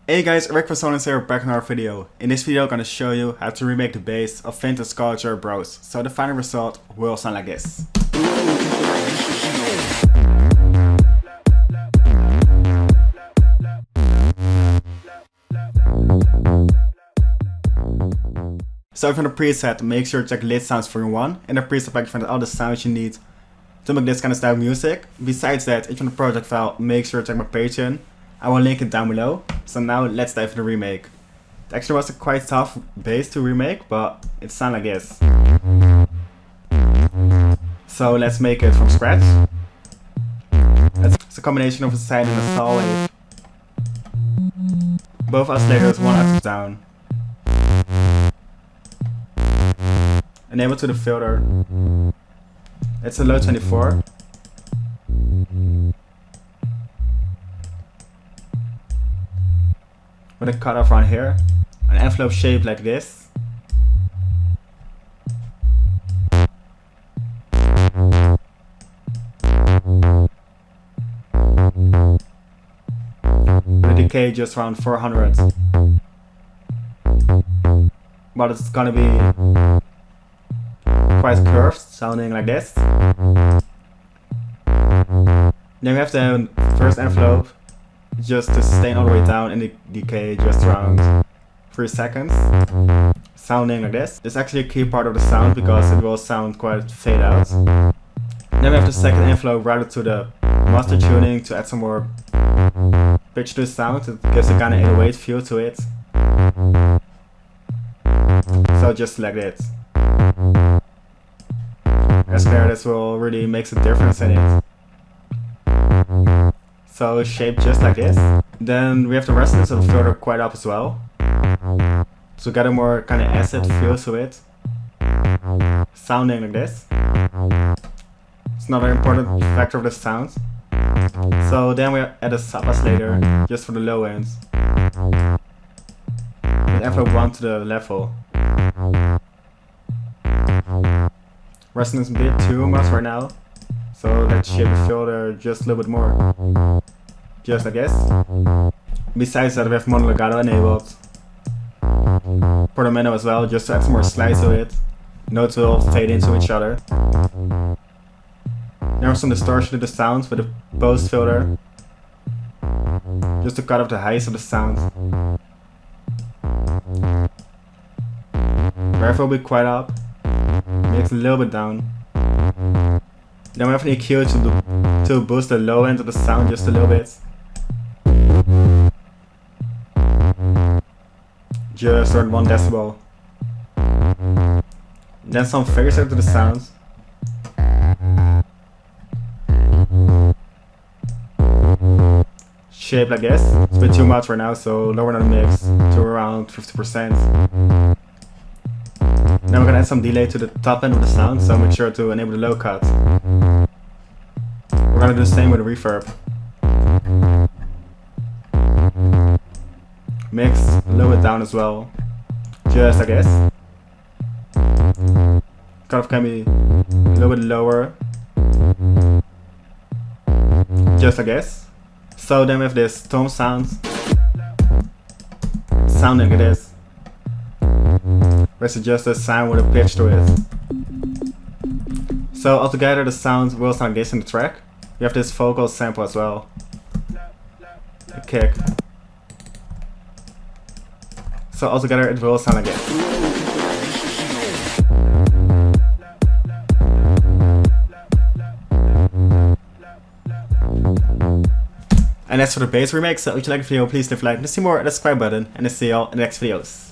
Hey guys, Rick from Sonance here, back in our video. In this video I'm going to show you how to remake the bass of Vintage Culture Bros. So the final result will sound like this. So from the preset, make sure to check Lit Sounds 3-in-1. In the preset pack you find all the sounds you need to make this kind of style of music. Besides that, if you're on the project file, make sure to check my Patreon. I will link it down below. So now let's dive into the remake. It actually was a quite tough bass to remake, but it sounded like this. So let's make it from scratch. It's a combination of a sine and a sol wave. Both oscillators, one octave down. Enable to the filter. It's a low 24. With a cutoff around here, an envelope shape like this. With a decay just around 400. But it's gonna be quite curved, sounding like this. Then we have the first envelope, just to sustain all the way down and the decay just around 3 seconds, sounding like this. It's actually a key part of the sound because it will sound quite fade out. Then we have the second envelope routed to the master tuning to add some more pitch to the sound. It gives a kind of 808 feel to it. So just like this. I swear this will really make a difference in it. So shaped just like this. Then we have the resonance of the filter quite up as well. So get a more kind of acid feel to it. Sounding like this. It's another important factor of the sound. So then we add a sub oscillator just for the low ends. With envelope 1 to the level. Resonance a bit too much right now. So let's shape the filter just a little bit more. Just like this. Besides that, we have mono legato enabled. Portamento as well, just to add some more slide to it. Notes will fade into each other. There was some distortion to the sounds with the post filter. Just to cut off the highs of the sound. Reverb will be quite up. Makes a little bit down. Then we have an EQ to boost the low end of the sound just a little bit. Just around 1 decibel. Then some figures to the sound. Shape like this. It's a bit too much right now, so lower down the mix to around 50%. Then we're gonna add some delay to the top end of the sound, so make sure to enable the low cut. We're gonna do the same with the reverb. Mix a little bit down as well, just like this. Cutoff can be a little bit lower, just like this. So then we have this tone sound, sounding like this. Let's adjust the sound with a pitch to it. So altogether the sound will sound like this in the track. We have this vocal sample as well, a kick. So altogether it will sound like this. And that's for the bass remake. So if you like the video, please leave a like and see more, hit the subscribe button, and I'll see y'all in the next videos.